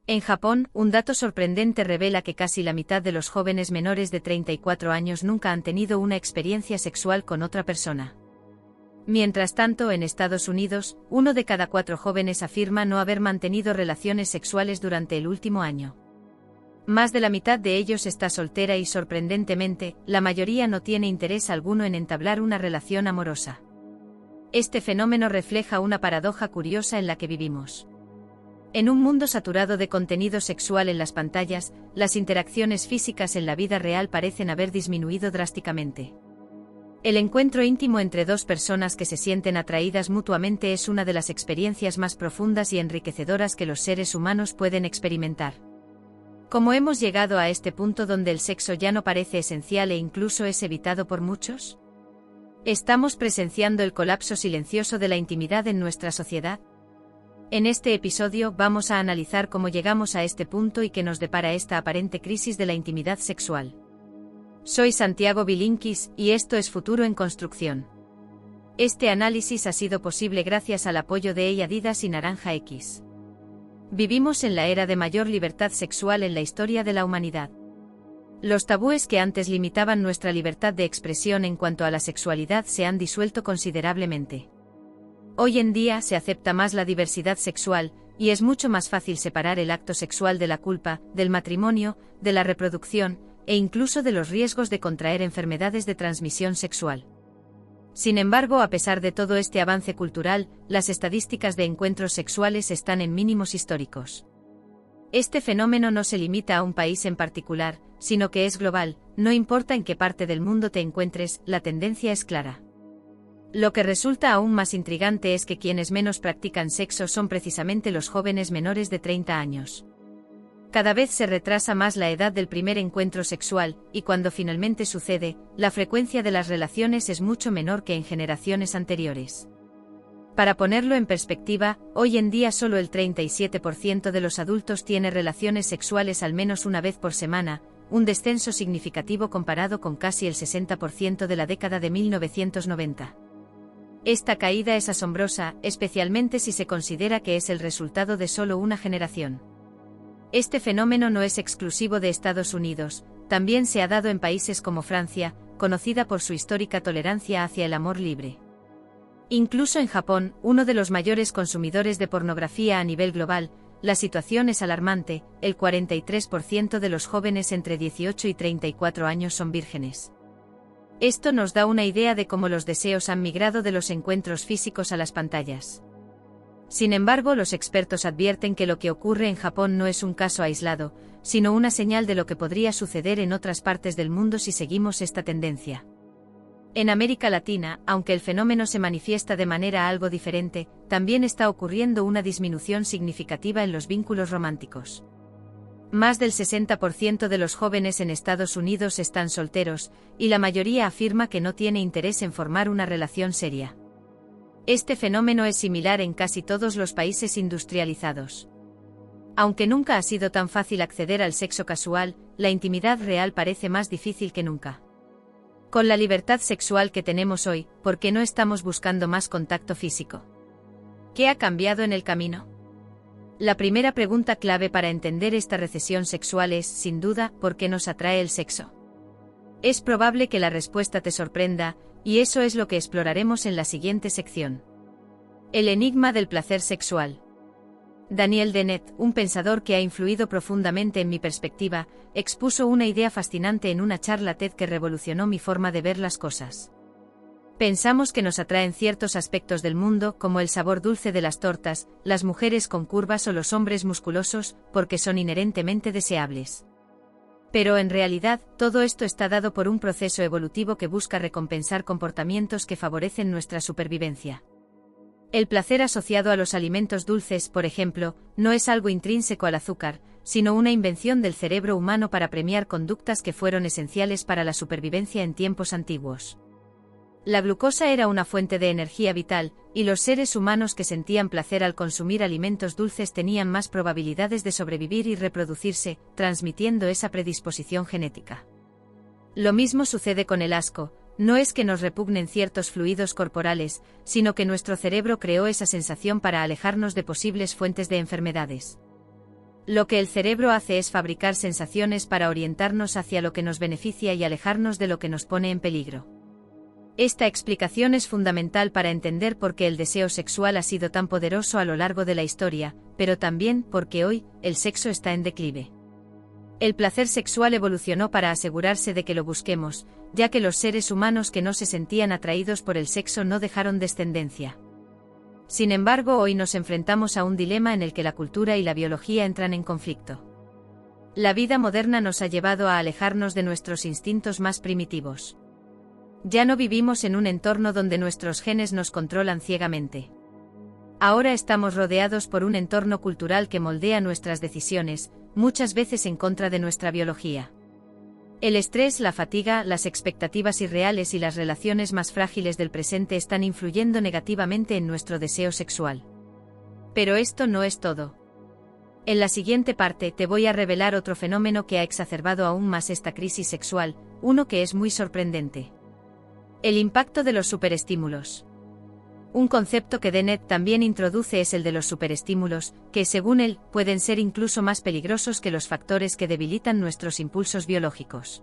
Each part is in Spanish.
En Japón, un dato sorprendente revela que casi la mitad de los jóvenes menores de 34 años nunca han tenido una experiencia sexual con otra persona. Mientras tanto, en Estados Unidos, 1 de cada 4 jóvenes afirma no haber mantenido relaciones sexuales durante el último año. Más de la mitad de ellos está soltera y, sorprendentemente, la mayoría no tiene interés alguno en entablar una relación amorosa. Este fenómeno refleja una paradoja curiosa en la que vivimos. En un mundo saturado de contenido sexual en las pantallas, las interacciones físicas en la vida real parecen haber disminuido drásticamente. El encuentro íntimo entre dos personas que se sienten atraídas mutuamente es una de las experiencias más profundas y enriquecedoras que los seres humanos pueden experimentar. ¿Cómo hemos llegado a este punto donde el sexo ya no parece esencial e incluso es evitado por muchos? ¿Estamos presenciando el colapso silencioso de la intimidad en nuestra sociedad? En este episodio vamos a analizar cómo llegamos a este punto y qué nos depara esta aparente crisis de la intimidad sexual. Soy Santiago Bilinkis y esto es Futuro en Construcción. Este análisis ha sido posible gracias al apoyo de Adidas y Naranja X. Vivimos en la era de mayor libertad sexual en la historia de la humanidad. Los tabúes que antes limitaban nuestra libertad de expresión en cuanto a la sexualidad se han disuelto considerablemente. Hoy en día se acepta más la diversidad sexual, y es mucho más fácil separar el acto sexual de la culpa, del matrimonio, de la reproducción, e incluso de los riesgos de contraer enfermedades de transmisión sexual. Sin embargo, a pesar de todo este avance cultural, las estadísticas de encuentros sexuales están en mínimos históricos. Este fenómeno no se limita a un país en particular, sino que es global, no importa en qué parte del mundo te encuentres, la tendencia es clara. Lo que resulta aún más intrigante es que quienes menos practican sexo son precisamente los jóvenes menores de 30 años. Cada vez se retrasa más la edad del primer encuentro sexual, y cuando finalmente sucede, la frecuencia de las relaciones es mucho menor que en generaciones anteriores. Para ponerlo en perspectiva, hoy en día solo el 37% de los adultos tiene relaciones sexuales al menos una vez por semana, un descenso significativo comparado con casi el 60% de la década de 1990. Esta caída es asombrosa, especialmente si se considera que es el resultado de solo una generación. Este fenómeno no es exclusivo de Estados Unidos, también se ha dado en países como Francia, conocida por su histórica tolerancia hacia el amor libre. Incluso en Japón, uno de los mayores consumidores de pornografía a nivel global, la situación es alarmante, el 43% de los jóvenes entre 18 y 34 años son vírgenes. Esto nos da una idea de cómo los deseos han migrado de los encuentros físicos a las pantallas. Sin embargo, los expertos advierten que lo que ocurre en Japón no es un caso aislado, sino una señal de lo que podría suceder en otras partes del mundo si seguimos esta tendencia. En América Latina, aunque el fenómeno se manifiesta de manera algo diferente, también está ocurriendo una disminución significativa en los vínculos románticos. Más del 60% de los jóvenes en Estados Unidos están solteros, y la mayoría afirma que no tiene interés en formar una relación seria. Este fenómeno es similar en casi todos los países industrializados. Aunque nunca ha sido tan fácil acceder al sexo casual, la intimidad real parece más difícil que nunca. Con la libertad sexual que tenemos hoy, ¿por qué no estamos buscando más contacto físico? ¿Qué ha cambiado en el camino? La primera pregunta clave para entender esta recesión sexual es, sin duda, ¿por qué nos atrae el sexo? Es probable que la respuesta te sorprenda, y eso es lo que exploraremos en la siguiente sección. El enigma del placer sexual. Daniel Dennett, un pensador que ha influido profundamente en mi perspectiva, expuso una idea fascinante en una charla TED que revolucionó mi forma de ver las cosas. Pensamos que nos atraen ciertos aspectos del mundo, como el sabor dulce de las tortas, las mujeres con curvas o los hombres musculosos, porque son inherentemente deseables. Pero en realidad, todo esto está dado por un proceso evolutivo que busca recompensar comportamientos que favorecen nuestra supervivencia. El placer asociado a los alimentos dulces, por ejemplo, no es algo intrínseco al azúcar, sino una invención del cerebro humano para premiar conductas que fueron esenciales para la supervivencia en tiempos antiguos. La glucosa era una fuente de energía vital, y los seres humanos que sentían placer al consumir alimentos dulces tenían más probabilidades de sobrevivir y reproducirse, transmitiendo esa predisposición genética. Lo mismo sucede con el asco. No es que nos repugnen ciertos fluidos corporales, sino que nuestro cerebro creó esa sensación para alejarnos de posibles fuentes de enfermedades. Lo que el cerebro hace es fabricar sensaciones para orientarnos hacia lo que nos beneficia y alejarnos de lo que nos pone en peligro. Esta explicación es fundamental para entender por qué el deseo sexual ha sido tan poderoso a lo largo de la historia, pero también porque hoy, el sexo está en declive. El placer sexual evolucionó para asegurarse de que lo busquemos, ya que los seres humanos que no se sentían atraídos por el sexo no dejaron descendencia. Sin embargo, hoy nos enfrentamos a un dilema en el que la cultura y la biología entran en conflicto. La vida moderna nos ha llevado a alejarnos de nuestros instintos más primitivos. Ya no vivimos en un entorno donde nuestros genes nos controlan ciegamente. Ahora estamos rodeados por un entorno cultural que moldea nuestras decisiones, muchas veces en contra de nuestra biología. El estrés, la fatiga, las expectativas irreales y las relaciones más frágiles del presente están influyendo negativamente en nuestro deseo sexual. Pero esto no es todo. En la siguiente parte te voy a revelar otro fenómeno que ha exacerbado aún más esta crisis sexual, uno que es muy sorprendente. El impacto de los superestímulos. Un concepto que Dennett también introduce es el de los superestímulos, que según él, pueden ser incluso más peligrosos que los factores que debilitan nuestros impulsos biológicos.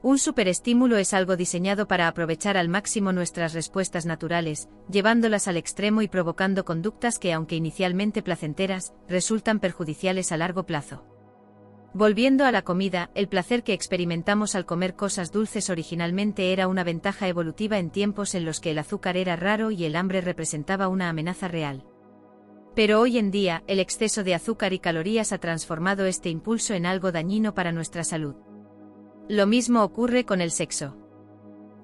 Un superestímulo es algo diseñado para aprovechar al máximo nuestras respuestas naturales, llevándolas al extremo y provocando conductas que, aunque inicialmente placenteras, resultan perjudiciales a largo plazo. Volviendo a la comida, el placer que experimentamos al comer cosas dulces originalmente era una ventaja evolutiva en tiempos en los que el azúcar era raro y el hambre representaba una amenaza real. Pero hoy en día, el exceso de azúcar y calorías ha transformado este impulso en algo dañino para nuestra salud. Lo mismo ocurre con el sexo.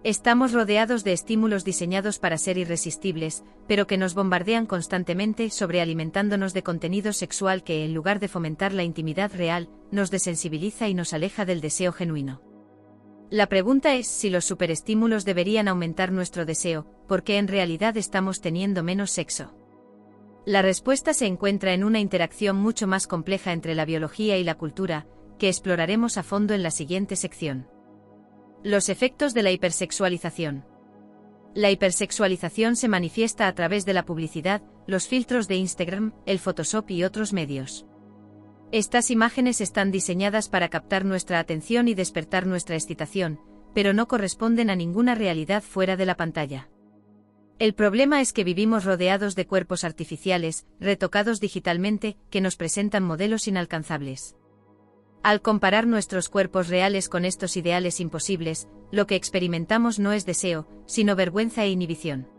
Estamos rodeados de estímulos diseñados para ser irresistibles, pero que nos bombardean constantemente sobrealimentándonos de contenido sexual que, en lugar de fomentar la intimidad real, nos desensibiliza y nos aleja del deseo genuino. La pregunta es si los superestímulos deberían aumentar nuestro deseo, porque en realidad estamos teniendo menos sexo. La respuesta se encuentra en una interacción mucho más compleja entre la biología y la cultura, que exploraremos a fondo en la siguiente sección. Los efectos de la hipersexualización. La hipersexualización se manifiesta a través de la publicidad, los filtros de Instagram, el Photoshop y otros medios. Estas imágenes están diseñadas para captar nuestra atención y despertar nuestra excitación, pero no corresponden a ninguna realidad fuera de la pantalla. El problema es que vivimos rodeados de cuerpos artificiales, retocados digitalmente, que nos presentan modelos inalcanzables. Al comparar nuestros cuerpos reales con estos ideales imposibles, lo que experimentamos no es deseo, sino vergüenza e inhibición.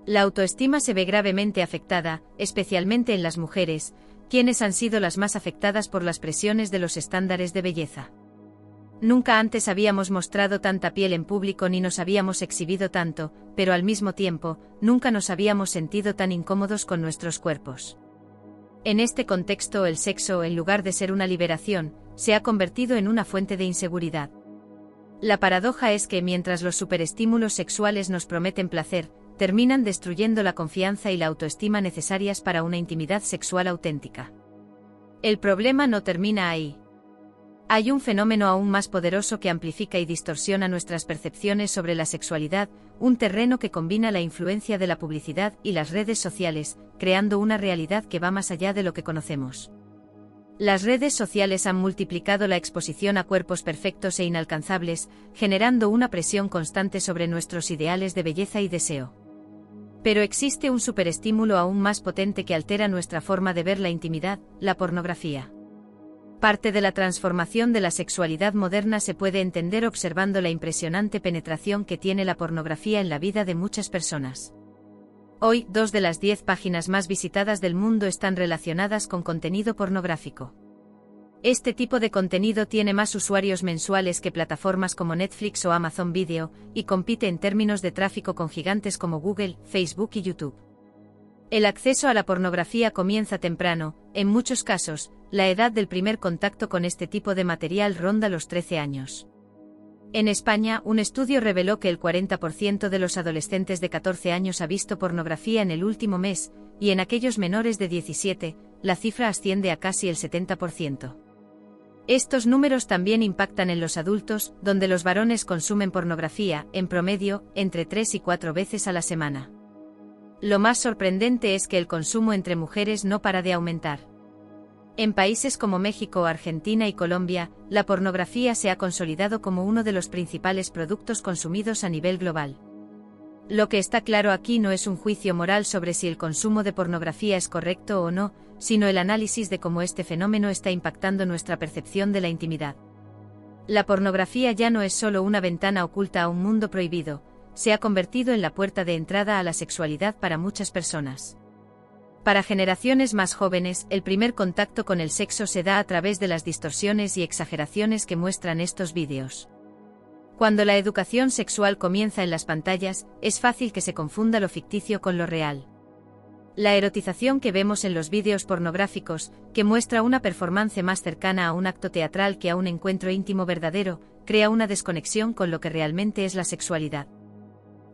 La autoestima se ve gravemente afectada, especialmente en las mujeres, quienes han sido las más afectadas por las presiones de los estándares de belleza. Nunca antes habíamos mostrado tanta piel en público ni nos habíamos exhibido tanto, pero al mismo tiempo, nunca nos habíamos sentido tan incómodos con nuestros cuerpos. En este contexto, el sexo, en lugar de ser una liberación, se ha convertido en una fuente de inseguridad. La paradoja es que mientras los superestímulos sexuales nos prometen placer, terminan destruyendo la confianza y la autoestima necesarias para una intimidad sexual auténtica. El problema no termina ahí. Hay un fenómeno aún más poderoso que amplifica y distorsiona nuestras percepciones sobre la sexualidad, un terreno que combina la influencia de la publicidad y las redes sociales, creando una realidad que va más allá de lo que conocemos. Las redes sociales han multiplicado la exposición a cuerpos perfectos e inalcanzables, generando una presión constante sobre nuestros ideales de belleza y deseo. Pero existe un superestímulo aún más potente que altera nuestra forma de ver la intimidad, la pornografía. Parte de la transformación de la sexualidad moderna se puede entender observando la impresionante penetración que tiene la pornografía en la vida de muchas personas. Hoy, 2 de las 10 páginas más visitadas del mundo están relacionadas con contenido pornográfico. Este tipo de contenido tiene más usuarios mensuales que plataformas como Netflix o Amazon Video, y compite en términos de tráfico con gigantes como Google, Facebook y YouTube. El acceso a la pornografía comienza temprano, en muchos casos, la edad del primer contacto con este tipo de material ronda los 13 años. En España, un estudio reveló que el 40% de los adolescentes de 14 años ha visto pornografía en el último mes, y en aquellos menores de 17, la cifra asciende a casi el 70%. Estos números también impactan en los adultos, donde los varones consumen pornografía, en promedio, entre 3 y 4 veces a la semana. Lo más sorprendente es que el consumo entre mujeres no para de aumentar. En países como México, Argentina y Colombia, la pornografía se ha consolidado como uno de los principales productos consumidos a nivel global. Lo que está claro aquí no es un juicio moral sobre si el consumo de pornografía es correcto o no, sino el análisis de cómo este fenómeno está impactando nuestra percepción de la intimidad. La pornografía ya no es solo una ventana oculta a un mundo prohibido, se ha convertido en la puerta de entrada a la sexualidad para muchas personas. Para generaciones más jóvenes, el primer contacto con el sexo se da a través de las distorsiones y exageraciones que muestran estos vídeos. Cuando la educación sexual comienza en las pantallas, es fácil que se confunda lo ficticio con lo real. La erotización que vemos en los vídeos pornográficos, que muestra una performance más cercana a un acto teatral que a un encuentro íntimo verdadero, crea una desconexión con lo que realmente es la sexualidad.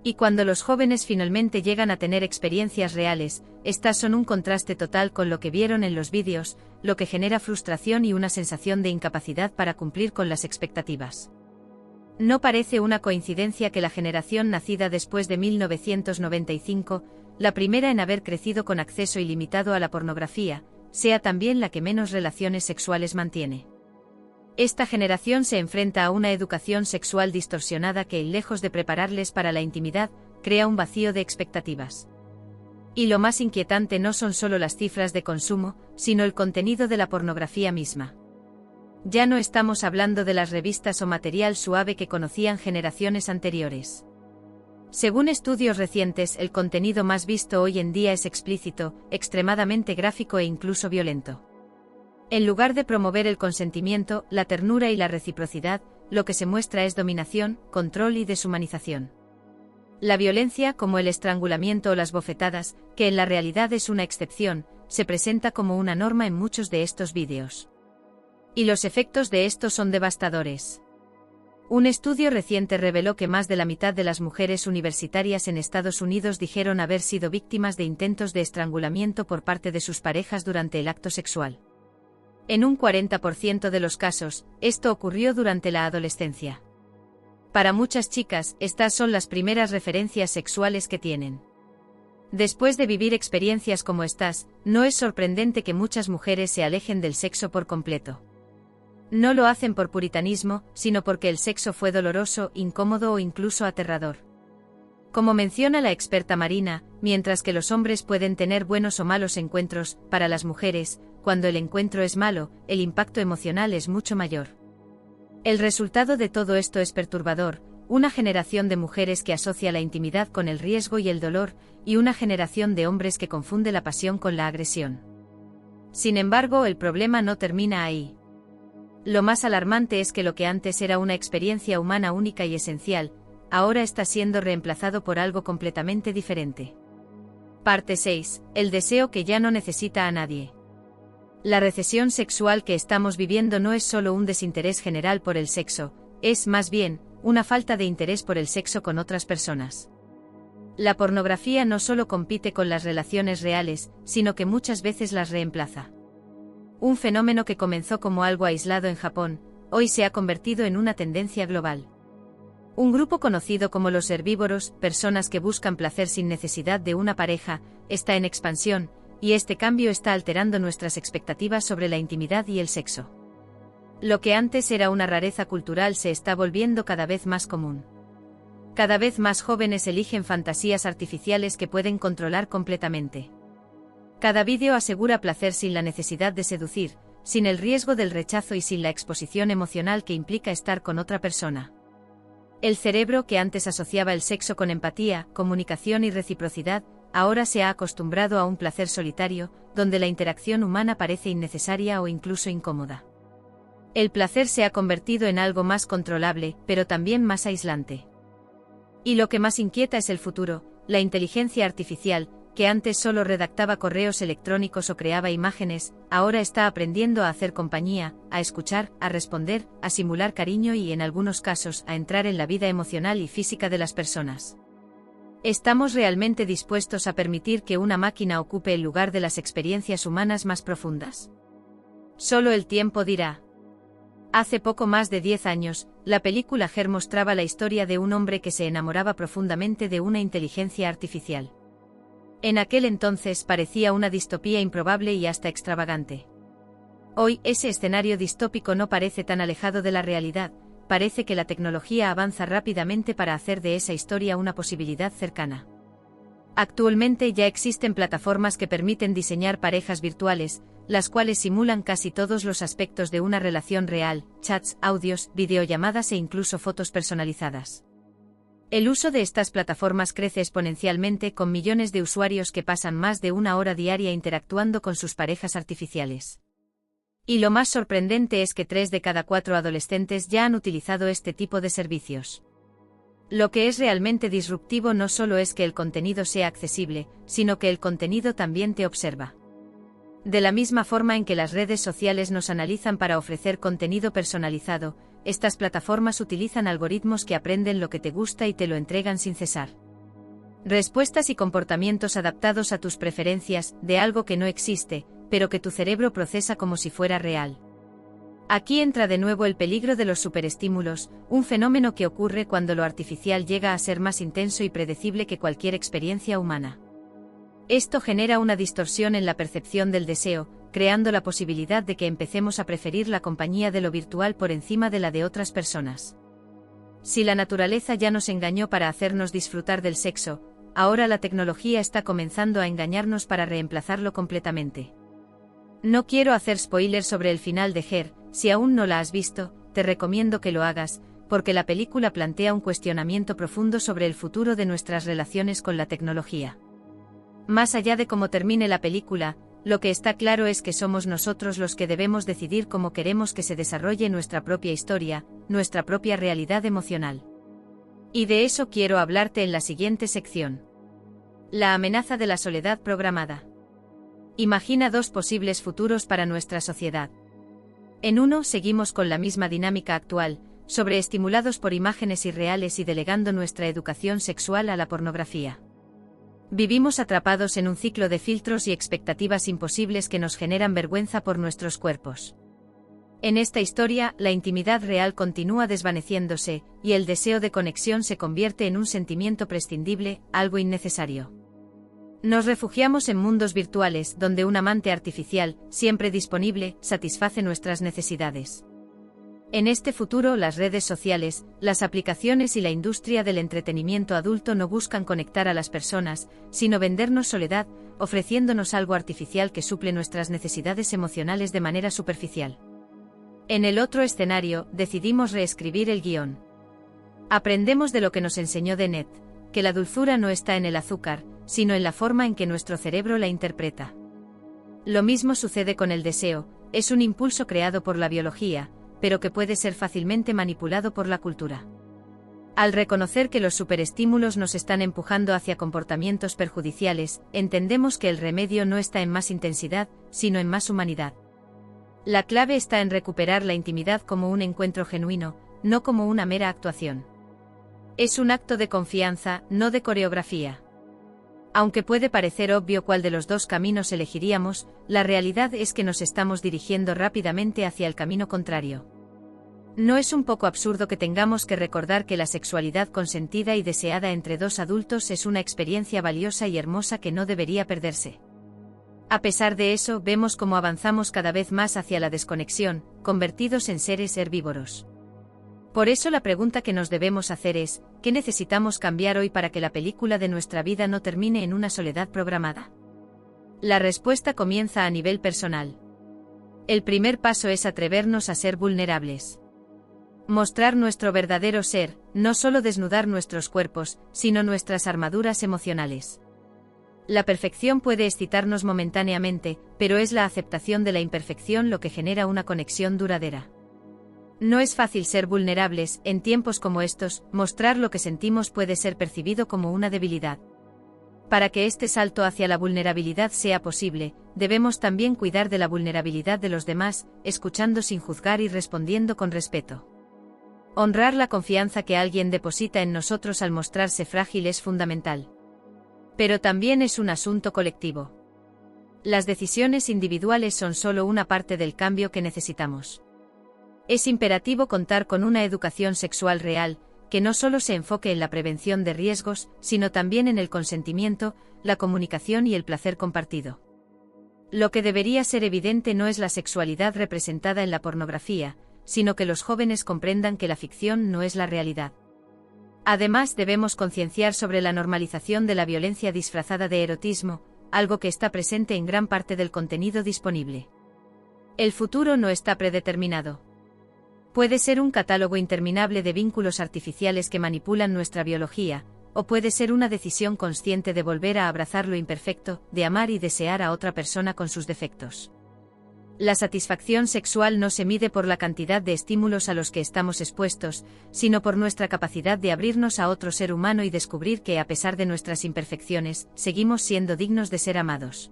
Y cuando los jóvenes finalmente llegan a tener experiencias reales, estas son un contraste total con lo que vieron en los vídeos, lo que genera frustración y una sensación de incapacidad para cumplir con las expectativas. No parece una coincidencia que la generación nacida después de 1995, la primera en haber crecido con acceso ilimitado a la pornografía, sea también la que menos relaciones sexuales mantiene. Esta generación se enfrenta a una educación sexual distorsionada que, lejos de prepararles para la intimidad, crea un vacío de expectativas. Y lo más inquietante no son solo las cifras de consumo, sino el contenido de la pornografía misma. Ya no estamos hablando de las revistas o material suave que conocían generaciones anteriores. Según estudios recientes, el contenido más visto hoy en día es explícito, extremadamente gráfico e incluso violento. En lugar de promover el consentimiento, la ternura y la reciprocidad, lo que se muestra es dominación, control y deshumanización. La violencia, como el estrangulamiento o las bofetadas, que en la realidad es una excepción, se presenta como una norma en muchos de estos vídeos. Y los efectos de esto son devastadores. Un estudio reciente reveló que más de la mitad de las mujeres universitarias en Estados Unidos dijeron haber sido víctimas de intentos de estrangulamiento por parte de sus parejas durante el acto sexual. En un 40% de los casos, esto ocurrió durante la adolescencia. Para muchas chicas, estas son las primeras referencias sexuales que tienen. Después de vivir experiencias como estas, no es sorprendente que muchas mujeres se alejen del sexo por completo. No lo hacen por puritanismo, sino porque el sexo fue doloroso, incómodo o incluso aterrador. Como menciona la experta Marina, mientras que los hombres pueden tener buenos o malos encuentros, para las mujeres, cuando el encuentro es malo, el impacto emocional es mucho mayor. El resultado de todo esto es perturbador, una generación de mujeres que asocia la intimidad con el riesgo y el dolor, y una generación de hombres que confunde la pasión con la agresión. Sin embargo, el problema no termina ahí. Lo más alarmante es que lo que antes era una experiencia humana única y esencial, ahora está siendo reemplazado por algo completamente diferente. Parte 6. El deseo que ya no necesita a nadie. La recesión sexual que estamos viviendo no es solo un desinterés general por el sexo, es, más bien, una falta de interés por el sexo con otras personas. La pornografía no solo compite con las relaciones reales, sino que muchas veces las reemplaza. Un fenómeno que comenzó como algo aislado en Japón, hoy se ha convertido en una tendencia global. Un grupo conocido como los herbívoros, personas que buscan placer sin necesidad de una pareja, está en expansión, y este cambio está alterando nuestras expectativas sobre la intimidad y el sexo. Lo que antes era una rareza cultural se está volviendo cada vez más común. Cada vez más jóvenes eligen fantasías artificiales que pueden controlar completamente. Cada vídeo asegura placer sin la necesidad de seducir, sin el riesgo del rechazo y sin la exposición emocional que implica estar con otra persona. El cerebro, que antes asociaba el sexo con empatía, comunicación y reciprocidad, ahora se ha acostumbrado a un placer solitario, donde la interacción humana parece innecesaria o incluso incómoda. El placer se ha convertido en algo más controlable, pero también más aislante. Y lo que más inquieta es el futuro, la inteligencia artificial, que antes solo redactaba correos electrónicos o creaba imágenes, ahora está aprendiendo a hacer compañía, a escuchar, a responder, a simular cariño y, en algunos casos, a entrar en la vida emocional y física de las personas. ¿Estamos realmente dispuestos a permitir que una máquina ocupe el lugar de las experiencias humanas más profundas? Solo el tiempo dirá. Hace poco más de 10 años, la película Her mostraba la historia de un hombre que se enamoraba profundamente de una inteligencia artificial. En aquel entonces parecía una distopía improbable y hasta extravagante. Hoy, ese escenario distópico no parece tan alejado de la realidad, parece que la tecnología avanza rápidamente para hacer de esa historia una posibilidad cercana. Actualmente ya existen plataformas que permiten diseñar parejas virtuales, las cuales simulan casi todos los aspectos de una relación real: chats, audios, videollamadas e incluso fotos personalizadas. El uso de estas plataformas crece exponencialmente, con millones de usuarios que pasan más de 1 hora diaria interactuando con sus parejas artificiales. Y lo más sorprendente es que 3 de cada 4 adolescentes ya han utilizado este tipo de servicios. Lo que es realmente disruptivo no solo es que el contenido sea accesible, sino que el contenido también te observa. De la misma forma en que las redes sociales nos analizan para ofrecer contenido personalizado, estas plataformas utilizan algoritmos que aprenden lo que te gusta y te lo entregan sin cesar. Respuestas y comportamientos adaptados a tus preferencias, de algo que no existe, pero que tu cerebro procesa como si fuera real. Aquí entra de nuevo el peligro de los superestímulos, un fenómeno que ocurre cuando lo artificial llega a ser más intenso y predecible que cualquier experiencia humana. Esto genera una distorsión en la percepción del deseo, creando la posibilidad de que empecemos a preferir la compañía de lo virtual por encima de la de otras personas. Si la naturaleza ya nos engañó para hacernos disfrutar del sexo, ahora la tecnología está comenzando a engañarnos para reemplazarlo completamente. No quiero hacer spoilers sobre el final de Her. Si aún no la has visto, te recomiendo que lo hagas, porque la película plantea un cuestionamiento profundo sobre el futuro de nuestras relaciones con la tecnología. Más allá de cómo termine la película, lo que está claro es que somos nosotros los que debemos decidir cómo queremos que se desarrolle nuestra propia historia, nuestra propia realidad emocional. Y de eso quiero hablarte en la siguiente sección. La amenaza de la soledad programada. Imagina 2 posibles futuros para nuestra sociedad. En uno, seguimos con la misma dinámica actual, sobreestimulados por imágenes irreales y delegando nuestra educación sexual a la pornografía. Vivimos atrapados en un ciclo de filtros y expectativas imposibles que nos generan vergüenza por nuestros cuerpos. En esta historia, la intimidad real continúa desvaneciéndose, y el deseo de conexión se convierte en un sentimiento prescindible, algo innecesario. Nos refugiamos en mundos virtuales donde un amante artificial, siempre disponible, satisface nuestras necesidades. En este futuro, las redes sociales, las aplicaciones y la industria del entretenimiento adulto no buscan conectar a las personas, sino vendernos soledad, ofreciéndonos algo artificial que suple nuestras necesidades emocionales de manera superficial. En el otro escenario, decidimos reescribir el guión. Aprendemos de lo que nos enseñó Dennett, que la dulzura no está en el azúcar, sino en la forma en que nuestro cerebro la interpreta. Lo mismo sucede con el deseo, es un impulso creado por la biología, pero que puede ser fácilmente manipulado por la cultura. Al reconocer que los superestímulos nos están empujando hacia comportamientos perjudiciales, entendemos que el remedio no está en más intensidad, sino en más humanidad. La clave está en recuperar la intimidad como un encuentro genuino, no como una mera actuación. Es un acto de confianza, no de coreografía. Aunque puede parecer obvio cuál de los 2 caminos elegiríamos, la realidad es que nos estamos dirigiendo rápidamente hacia el camino contrario. ¿No es un poco absurdo que tengamos que recordar que la sexualidad consentida y deseada entre 2 adultos es una experiencia valiosa y hermosa que no debería perderse? A pesar de eso, vemos cómo avanzamos cada vez más hacia la desconexión, convertidos en seres herbívoros. Por eso la pregunta que nos debemos hacer es, ¿qué necesitamos cambiar hoy para que la película de nuestra vida no termine en una soledad programada? La respuesta comienza a nivel personal. El primer paso es atrevernos a ser vulnerables. Mostrar nuestro verdadero ser, no solo desnudar nuestros cuerpos, sino nuestras armaduras emocionales. La perfección puede excitarnos momentáneamente, pero es la aceptación de la imperfección lo que genera una conexión duradera. No es fácil ser vulnerables, en tiempos como estos, mostrar lo que sentimos puede ser percibido como una debilidad. Para que este salto hacia la vulnerabilidad sea posible, debemos también cuidar de la vulnerabilidad de los demás, escuchando sin juzgar y respondiendo con respeto. Honrar la confianza que alguien deposita en nosotros al mostrarse frágil es fundamental. Pero también es un asunto colectivo. Las decisiones individuales son solo una parte del cambio que necesitamos. Es imperativo contar con una educación sexual real, que no solo se enfoque en la prevención de riesgos, sino también en el consentimiento, la comunicación y el placer compartido. Lo que debería ser evidente no es la sexualidad representada en la pornografía, sino que los jóvenes comprendan que la ficción no es la realidad. Además, debemos concienciar sobre la normalización de la violencia disfrazada de erotismo, algo que está presente en gran parte del contenido disponible. El futuro no está predeterminado. Puede ser un catálogo interminable de vínculos artificiales que manipulan nuestra biología, o puede ser una decisión consciente de volver a abrazar lo imperfecto, de amar y desear a otra persona con sus defectos. La satisfacción sexual no se mide por la cantidad de estímulos a los que estamos expuestos, sino por nuestra capacidad de abrirnos a otro ser humano y descubrir que, a pesar de nuestras imperfecciones, seguimos siendo dignos de ser amados.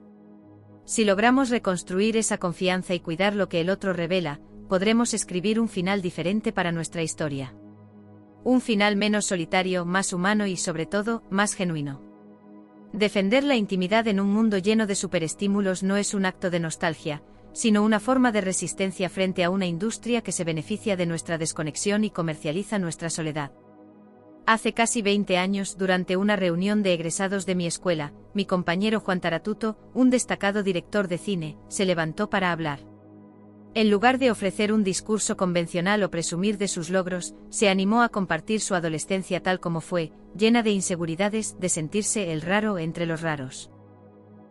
Si logramos reconstruir esa confianza y cuidar lo que el otro revela, podremos escribir un final diferente para nuestra historia. Un final menos solitario, más humano y, sobre todo, más genuino. Defender la intimidad en un mundo lleno de superestímulos no es un acto de nostalgia, sino una forma de resistencia frente a una industria que se beneficia de nuestra desconexión y comercializa nuestra soledad. Hace casi 20 años, durante una reunión de egresados de mi escuela, mi compañero Juan Taratuto, un destacado director de cine, se levantó para hablar. En lugar de ofrecer un discurso convencional o presumir de sus logros, se animó a compartir su adolescencia tal como fue, llena de inseguridades, de sentirse el raro entre los raros.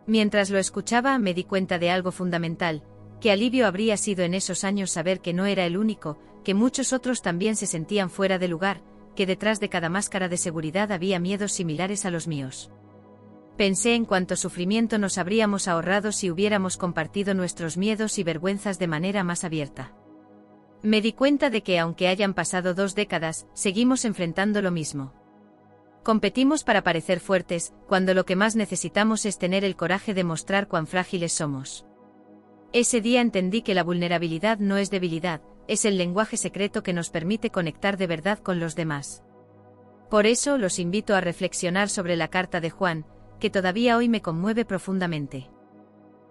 Mientras lo escuchaba, me di cuenta de algo fundamental: qué alivio habría sido en esos años saber que no era el único, que muchos otros también se sentían fuera de lugar, que detrás de cada máscara de seguridad había miedos similares a los míos. Pensé en cuánto sufrimiento nos habríamos ahorrado si hubiéramos compartido nuestros miedos y vergüenzas de manera más abierta. Me di cuenta de que, aunque hayan pasado 2 décadas, seguimos enfrentando lo mismo. Competimos para parecer fuertes, cuando lo que más necesitamos es tener el coraje de mostrar cuán frágiles somos. Ese día entendí que la vulnerabilidad no es debilidad, es el lenguaje secreto que nos permite conectar de verdad con los demás. Por eso los invito a reflexionar sobre la carta de Juan, que todavía hoy me conmueve profundamente.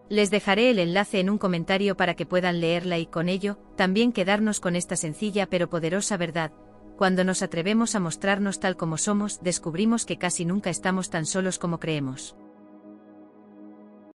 Les dejaré el enlace en un comentario para que puedan leerla y, con ello, también quedarnos con esta sencilla pero poderosa verdad: cuando nos atrevemos a mostrarnos tal como somos, descubrimos que casi nunca estamos tan solos como creemos.